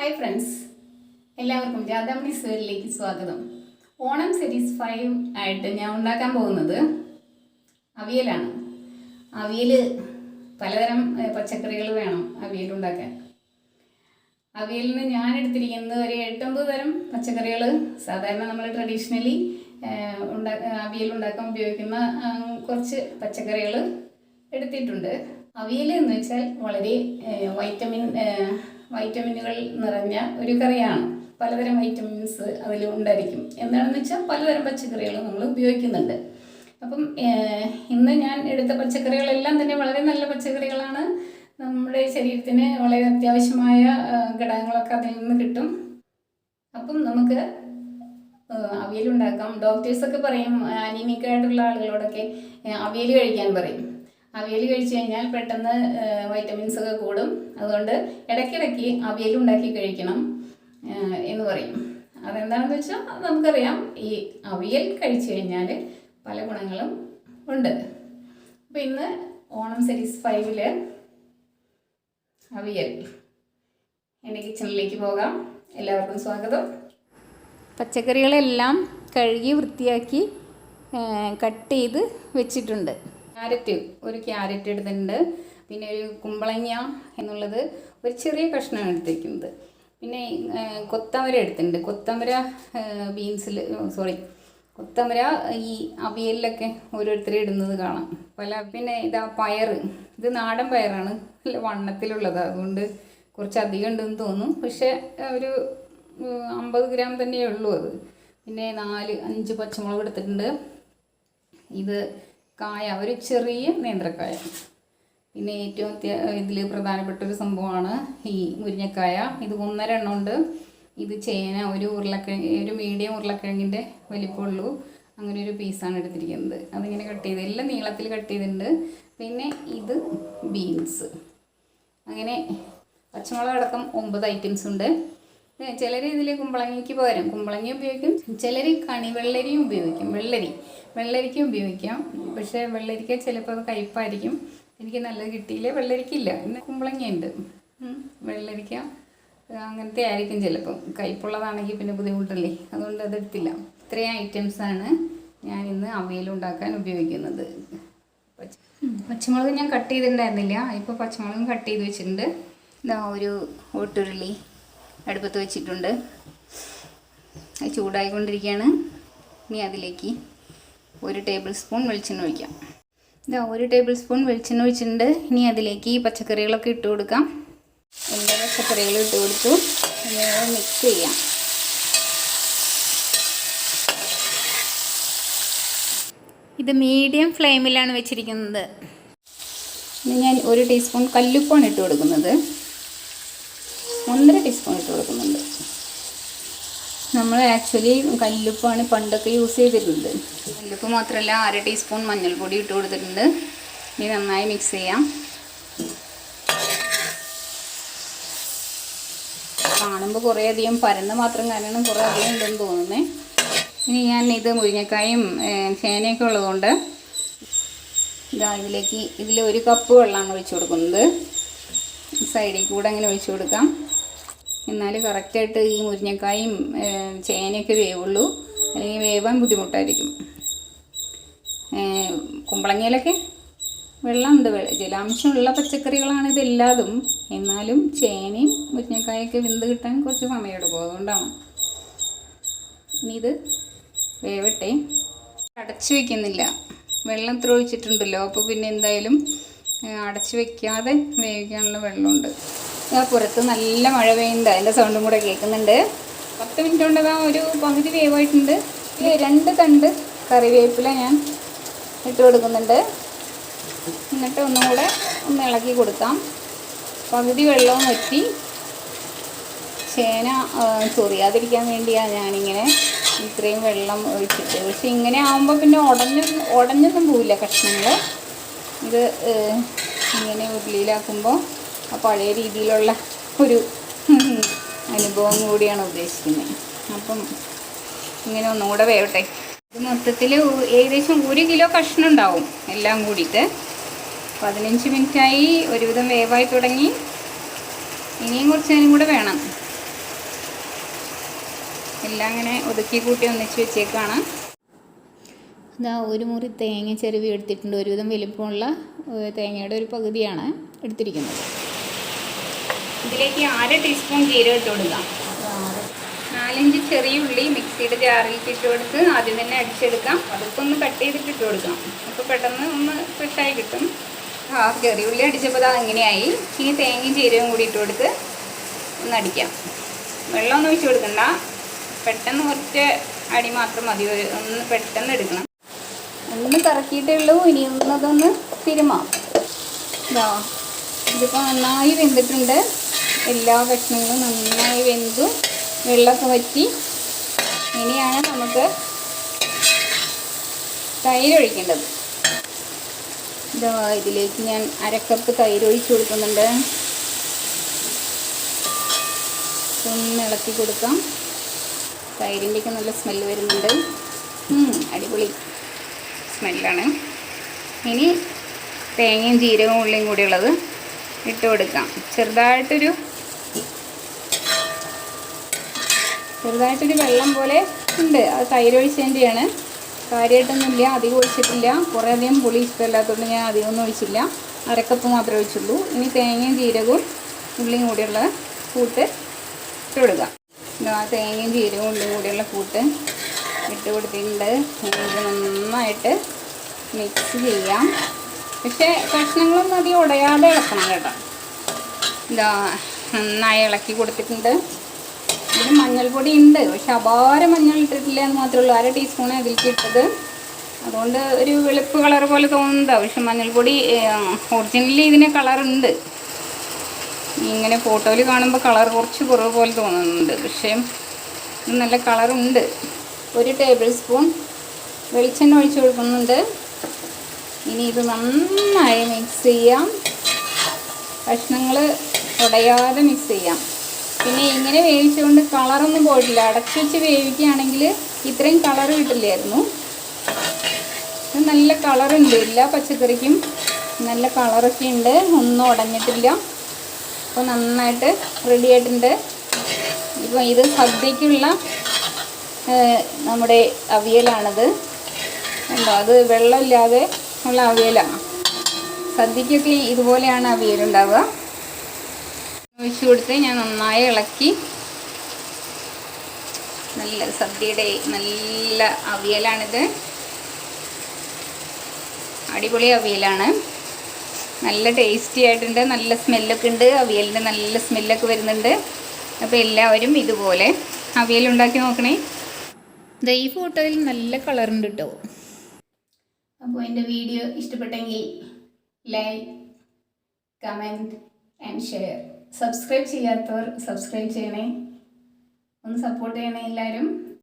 Hi friends, എല്ലാവർക്കും radhamonysworld സ്വാഗതം. Onam series 5 ആയിട്ട് ഞാൻ ഉണ്ടാക്കാൻ പോകുന്നത് അവിയലാണ്. അവിയൽ പലതരം പച്ചക്കറികൾ വേണം അവിയൽ ഉണ്ടാക്കാൻ. അവിയലിന് ഞാൻ എടുത്തിരിക്കുന്നത് ഒരു 8-9 തരം പച്ചക്കറികൾ. സാധാരണ നമ്മൾ ട്രഡീഷണലി അവിയൽ ഉണ്ടാക്കാൻ ഉപയോഗിക്കുന്ന കുറച്ച് പച്ചക്കറികൾ എടുത്തിട്ടുണ്ട്. അവിയൽ എന്ന് വെച്ചാൽ വളരെ വൈറ്റമിനുകൾ നിറഞ്ഞ ഒരു കറിയാണ്. പലതരം വൈറ്റമിൻസ് അതിൽ ഉണ്ടായിരിക്കും. എന്താണെന്ന് വെച്ചാൽ പലതരം പച്ചക്കറികൾ നമ്മൾ ഉപയോഗിക്കുന്നുണ്ട്. അപ്പം ഇന്ന് ഞാൻ എടുത്ത പച്ചക്കറികളെല്ലാം തന്നെ വളരെ നല്ല പച്ചക്കറികളാണ്. നമ്മുടെ ശരീരത്തിന് വളരെ അത്യാവശ്യമായ ഘടകങ്ങളൊക്കെ അതിൽ നിന്ന് കിട്ടും. അപ്പം നമുക്ക് അവിയൽ ഉണ്ടാക്കാം. ഡോക്ടേഴ്സൊക്കെ പറയും, അനീമിക് ആയിട്ടുള്ള ആളുകളോടൊക്കെ അവിയൽ കഴിക്കാൻ പറയും. അവിയൽ കഴിച്ചു കഴിഞ്ഞാൽ പെട്ടെന്ന് വൈറ്റമിൻസ് ഒക്കെ കൂടും. അതുകൊണ്ട് ഇടയ്ക്കിടയ്ക്ക് അവിയൽ ഉണ്ടാക്കി കഴിക്കണം എന്ന് പറയും. അതെന്താണെന്ന് വെച്ചാൽ നമുക്കറിയാം, ഈ അവിയൽ കഴിച്ചു കഴിഞ്ഞാൽ പല ഗുണങ്ങളും ഉണ്ട്. അപ്പോൾ ഇന്ന് ഓണം സീരീസ് 5 അവിയൽ. എൻ്റെ കിച്ചണിലേക്ക് പോകാം. എല്ലാവർക്കും സ്വാഗതം. പച്ചക്കറികളെല്ലാം കഴുകി വൃത്തിയാക്കി കട്ട് ചെയ്ത് വെച്ചിട്ടുണ്ട്. ഒരു ക്യാരറ്റ് എടുത്തിട്ടുണ്ട്. പിന്നെ ഒരു കുമ്പളങ്ങ എന്നുള്ളത് ഒരു ചെറിയ കഷ്ണം എടുത്തിരിക്കുന്നത്. പിന്നെ കൊത്തമര എടുത്തിട്ടുണ്ട്. കൊത്തമര ഈ അവിയലിലൊക്കെ ഓരോരുത്തരും ഇടുന്നത് കാണാം. പിന്നെ ഇതാ പയർ. ഇത് നാടൻ പയറാണ്, നല്ല വണ്ണത്തിലുള്ളത്. അതുകൊണ്ട് കുറച്ചധികം ഉണ്ടെന്ന് തോന്നും. പക്ഷേ ഒരു 50 ഗ്രാം തന്നെയേ ഉള്ളൂ അത്. പിന്നെ 4-5 പച്ചമുളക് എടുത്തിട്ടുണ്ട്. ഇത് കായ, ഒരു ചെറിയ നേന്ത്രക്കായ. പിന്നെ ഏറ്റവും ഇതിൽ പ്രധാനപ്പെട്ടൊരു സംഭവമാണ് ഈ മുരിങ്ങക്കായ. ഇത് 1.5 എണ്ണം ഉണ്ട്. ഇത് ചേന, ഒരു മീഡിയം ഉരുളക്കിഴങ്ങിൻ്റെ വലിപ്പമുള്ളൂ. അങ്ങനെ ഒരു പീസാണ് എടുത്തിരിക്കുന്നത്. അതിങ്ങനെ കട്ട് ചെയ്ത് എല്ലാം നീളത്തിൽ കട്ട് ചെയ്തിട്ടുണ്ട്. പിന്നെ ഇത് ബീൻസ്. അങ്ങനെ പച്ചമുളക് അടക്കം 9 ഐറ്റംസ് ഉണ്ട്. ചിലർ ഇതിൽ കുമ്പളങ്ങയ്ക്ക് പകരം കുമ്പളങ്ങ ഉപയോഗിക്കും. ചിലർ കണിവെള്ളരിയും ഉപയോഗിക്കും. വെള്ളരിക്ക ഉപയോഗിക്കാം. പക്ഷേ വെള്ളരിക്ക ചിലപ്പോൾ അത് കയ്പ്പായിരിക്കും. എനിക്ക് നല്ലത് കിട്ടിയില്ല. വെള്ളരിക്കില്ല, ഇന്ന് കുമ്പളങ്ങയുണ്ട്. വെള്ളരിക്ക അങ്ങനത്തെ ആയിരിക്കും ചിലപ്പം. കയ്പ്പുള്ളതാണെങ്കിൽ പിന്നെ ബുദ്ധിമുട്ടല്ലേ, അതുകൊണ്ട് അതെടുത്തില്ല. ഇത്രയും ഐറ്റംസാണ് ഞാൻ ഇന്ന് അവിയൽ ഉണ്ടാക്കാൻ ഉപയോഗിക്കുന്നത്. പച്ചമുളക് ഞാൻ കട്ട് ചെയ്തിട്ടുണ്ടായിരുന്നില്ല. ഇപ്പോൾ പച്ചമുളകും കട്ട് ചെയ്ത് വെച്ചിട്ടുണ്ട്. ഇതാ ഒരു ഓട്ടുരുളി അടുപ്പത്ത് വെച്ചിട്ടുണ്ട്. അത് ചൂടായിക്കൊണ്ടിരിക്കുകയാണ്. ഇനി അതിലേക്ക് 1 ടേബിൾ സ്പൂൺ വെളിച്ചെണ്ണ ഒഴിക്കാം. ഇതാ 1 ടേബിൾ സ്പൂൺ വെളിച്ചെണ്ണ ഒഴിച്ചിട്ടുണ്ട്. ഇനി അതിലേക്ക് ഈ പച്ചക്കറികളൊക്കെ ഇട്ട് കൊടുക്കാം. എല്ലാ പച്ചക്കറികളും ഇട്ട് കൊടുത്തു. മിക്സ് ചെയ്യാം. ഇത് മീഡിയം ഫ്ലെയിമിലാണ് വെച്ചിരിക്കുന്നത്. ഇനി ഞാൻ 1 ടീസ്പൂൺ കല്ലുപ്പാണ് ഇട്ട് കൊടുക്കുന്നത്. 1.5 ടീസ്പൂൺ ഇട്ട് കൊടുക്കുന്നുണ്ട്. നമ്മൾ ആക്ച്വലി കല്ലുപ്പാണ് പണ്ടൊക്കെ യൂസ് ചെയ്തിട്ടുണ്ട്. കല്ലുപ്പ് മാത്രമല്ല 1/2 ടീസ്പൂൺ മഞ്ഞൾപ്പൊടി ഇട്ട് കൊടുത്തിട്ടുണ്ട്. ഇനി നന്നായി മിക്സ് ചെയ്യാം. കാണുമ്പോൾ കുറേ അധികം പരന്ന് മാത്രം കാരണം കുറേ അധികം ഉണ്ടെന്ന് തോന്നുന്നേ. ഇനി ഞാൻ ഇത് മുരിങ്ങക്കായും ചേനയൊക്കെ ഉള്ളതുകൊണ്ട് ഇതിൽ 1 കപ്പ് വെള്ളമാണ് ഒഴിച്ചു കൊടുക്കുന്നത്. സൈഡിൽ കൂടെ അങ്ങനെ ഒഴിച്ചു കൊടുക്കാം. എന്നാൽ കറക്റ്റായിട്ട് ഈ മുരിങ്ങക്കായും ചേനയൊക്കെ വേവുള്ളൂ, അല്ലെങ്കിൽ വേവാൻ ബുദ്ധിമുട്ടായിരിക്കും. കുമ്പളങ്ങയിലൊക്കെ വെള്ളമുണ്ട്, ജലാംശമുള്ള പച്ചക്കറികളാണ് ഇതെല്ലാതും. എന്നാലും ചേനയും മുരിങ്ങക്കായൊക്കെ വെന്ത് കിട്ടാൻ കുറച്ച് സമയമെടുക്കും. അതുകൊണ്ടാണ്. ഇനി ഇത് വേവട്ടെ. അടച്ചു വയ്ക്കുന്നില്ല, വെള്ളം ഇത്ര ഒഴിച്ചിട്ടുണ്ടല്ലോ. അപ്പോൾ പിന്നെ എന്തായാലും അടച്ചു വയ്ക്കാതെ വേവിക്കാനുള്ള വെള്ളമുണ്ട്. പുറത്ത് നല്ല മഴ പെയ്യുന്നുണ്ട്, അതിൻ്റെ സൗണ്ടും കൂടെ കേൾക്കുന്നുണ്ട്. 10 മിനിറ്റ് കൊണ്ട് ഒരു പകുതി വേവായിട്ടുണ്ട്. 2 തണ്ട് കറിവേപ്പില ഞാൻ ഇട്ട് കൊടുക്കുന്നുണ്ട്. എന്നിട്ട് ഒന്നും കൂടെ ഇളക്കി കൊടുക്കാം. പകുതി വെള്ളവും വറ്റി ചേന ചൊറിയാതിരിക്കാൻ വേണ്ടിയാണ് ഞാനിങ്ങനെ ഇത്രയും വെള്ളം ഒഴിച്ചിട്ട്. പക്ഷെ ഇങ്ങനെ ആകുമ്പോൾ പിന്നെ ഉടഞ്ഞൊന്നും പോവില്ല കഷ്ണങ്ങൾ. ഇത് ഇങ്ങനെ ഉരുളിയിലാക്കുമ്പോൾ ആ പഴയ രീതിയിലുള്ള ഒരു അനുഭവം കൂടിയാണ് ഉദ്ദേശിക്കുന്നത്. അപ്പം ഇങ്ങനെ ഒന്നും കൂടെ വേവട്ടെ. ഇത് മൊത്തത്തിൽ ഏകദേശം 1 കിലോ കഷ്ണം ഉണ്ടാവും എല്ലാം കൂടിയിട്ട്. 15 മിനിറ്റായി, ഒരുവിധം വേവായി തുടങ്ങി. ഇനിയും കുറച്ച് നേരം കൂടെ വേണം. എല്ലാം അങ്ങനെ ഒതുക്കി കൂട്ടി ഒന്നിച്ച് വെച്ചേക്കാണ്. ഇതാ ഒരു മുറി തേങ്ങ ചെരുവി എടുത്തിട്ടുണ്ട്. ഒരുവിധം വലിപ്പമുള്ള തേങ്ങയുടെ ഒരു പകുതിയാണ് എടുത്തിരിക്കുന്നത്. ഇതിലേക്ക് 1/2 ടീസ്പൂൺ ജീരകം ഇട്ട് കൊടുക്കാം. 4-5 ചെറിയ ഉള്ളി മിക്സിയുടെ ജാറിലേക്ക് ഇട്ട് കൊടുത്ത് ആദ്യം തന്നെ അടിച്ചെടുക്കാം. അതൊക്കെ ഒന്ന് കട്ട് ചെയ്തിട്ട് ഇട്ട് കൊടുക്കാം. അപ്പോൾ പെട്ടെന്ന് ഒന്ന് ഫ്രഷായി കിട്ടും. ചെറിയ ഉള്ളി അടിച്ചപ്പോൾ അത് അങ്ങനെയായി. ഇനി തേങ്ങയും ജീരകവും കൂടി ഇട്ട് കൊടുത്ത് ഒന്ന് അടിക്കാം. വെള്ളമൊന്നും ഒഴിച്ച് കൊടുക്കണ്ട, പെട്ടെന്ന് കുറച്ച് അടി മാത്രം മതി. ഒന്ന് പെട്ടെന്ന് എടുക്കണം. ഒന്ന് കറക്കിയിട്ടേ ഉള്ളൂ. ഇനി ഒന്നതൊന്ന് തിരുമാം. ഇതിപ്പോൾ നന്നായി വെന്തിട്ടുണ്ട്. എല്ലാ കഷ്ണങ്ങളും നന്നായി വെന്തു വെള്ളമൊക്കെ വറ്റി. ഇനിയാണ് നമുക്ക് തൈര് ഒഴിക്കേണ്ടത്. ഇതിലേക്ക് ഞാൻ 1/2 കപ്പ് തൈര് ഒഴിച്ച് കൊടുക്കുന്നുണ്ട്. ഒന്ന് ഇളക്കി കൊടുക്കാം. തൈരിൻ്റെയൊക്കെ നല്ല സ്മെല്ല് വരുന്നുണ്ട്. അടിപൊളി സ്മെല്ലാണ്. ഇനി തേങ്ങയും ജീരകവും ഉള്ളിയും കൂടി ഉള്ളത് ഇട്ട് കൊടുക്കാം. ചെറുതായിട്ടൊരു വെള്ളം പോലെ ഉണ്ട്. അത് തൈര് ഒഴിച്ചതിൻ്റെയാണ്. കാര്യമായിട്ടൊന്നുമില്ല, അധികം ഒഴിച്ചിട്ടില്ല. കുറേ അധികം പുളി ഇഷ്ടമില്ലാത്തതുകൊണ്ട് ഞാൻ അധികമൊന്നും ഒഴിച്ചില്ല. 1/2 കപ്പ് മാത്രമേ ഒഴിച്ചുള്ളൂ. ഇനി തേങ്ങയും ജീരകവും ഉള്ളിയും കൂടിയുള്ള കൂട്ട് ഇട്ട് കൊടുക്കാം. തേങ്ങയും ജീരകവും ഉള്ളിയും കൂടിയുള്ള കൂട്ട് ഇട്ട് കൊടുത്തിട്ടുണ്ട്. ഇത് നന്നായിട്ട് മിക്സ് ചെയ്യാം. പക്ഷേ കഷ്ണങ്ങളൊന്നും അധികം ഉടയാതെ ഇളക്കണം കേട്ടോ. നന്നായി ഇളക്കി കൊടുത്തിട്ടുണ്ട്. ഇതിന് മഞ്ഞൾപ്പൊടി ഉണ്ട്, പക്ഷെ അപാരം മഞ്ഞൾ ഇട്ടിട്ടില്ല എന്ന് മാത്രമേ ഉള്ളൂ. 1/2 ടീസ്പൂണേ അതിലേക്ക് ഇട്ടത്. അതുകൊണ്ട് ഒരു വെളുപ്പ് കളർ പോലെ തോന്നുന്നതാണ്. പക്ഷെ മഞ്ഞൾപ്പൊടി ഒറിജിനലി ഇതിന് കളറുണ്ട്. ഇങ്ങനെ ഫോട്ടോയിൽ കാണുമ്പോൾ കളർ കുറച്ച് കുറവ് പോലെ തോന്നുന്നുണ്ട്. പക്ഷേ ഇത് നല്ല കളറുണ്ട്. 1 ടേബിൾ സ്പൂൺ വെളിച്ചെണ്ണ ഒഴിച്ച് കൊടുക്കുന്നുണ്ട്. ഇനി ഇത് നന്നായി മിക്സ് ചെയ്യാം. കഷ്ണങ്ങൾ ഉടയാതെ മിക്സ് ചെയ്യാം. പിന്നെ ഇങ്ങനെ വേവിച്ചുകൊണ്ട് കളറൊന്നും പോയിട്ടില്ല. അടച്ചു വെച്ച് വേവിക്കുകയാണെങ്കിൽ ഇത്രയും കളർ കിട്ടില്ലായിരുന്നു. ഇത് നല്ല കളറുണ്ട്. എല്ലാ പച്ചക്കറിക്കും നല്ല കളറൊക്കെ ഉണ്ട്. ഒന്നും ഉടഞ്ഞിട്ടില്ല. അപ്പോൾ നന്നായിട്ട് റെഡി ആയിട്ടുണ്ട്. ഇപ്പോൾ ഇത് സദ്യക്കുള്ള നമ്മുടെ അവിയലാണത്. അത് വെള്ളമില്ലാതെ ഉള്ള അവിയലാണ്. സദ്യക്കൊക്കെ ഇതുപോലെയാണ് അവിയലുണ്ടാവുക. ഒഴിച്ച് കൊടുത്ത് ഞാൻ നന്നായി ഇളക്കി. നല്ല സദ്യയുടെ നല്ല അവിയലാണിത്. അടിപൊളി അവിയലാണ്. നല്ല ടേസ്റ്റി ആയിട്ടുണ്ട്. നല്ല സ്മെല്ലൊക്കെ ഉണ്ട്. അവിയലിൻ്റെ നല്ല സ്മെല്ലൊക്കെ വരുന്നുണ്ട്. അപ്പോൾ എല്ലാവരും ഇതുപോലെ അവിയലുണ്ടാക്കി നോക്കണേ. ഈ ഫോട്ടോയിൽ നല്ല കളറുണ്ട് കേട്ടോ. അപ്പോൾ എൻ്റെ വീഡിയോ ഇഷ്ടപ്പെട്ടെങ്കിൽ like, comment and share. Subscribe ചെയ്യാത്തവർ സബ്സ്ക്രൈബ് ചെയ്യണേ. ഒന്ന് സപ്പോർട്ട് ചെയ്യണേ എല്ലാവരും.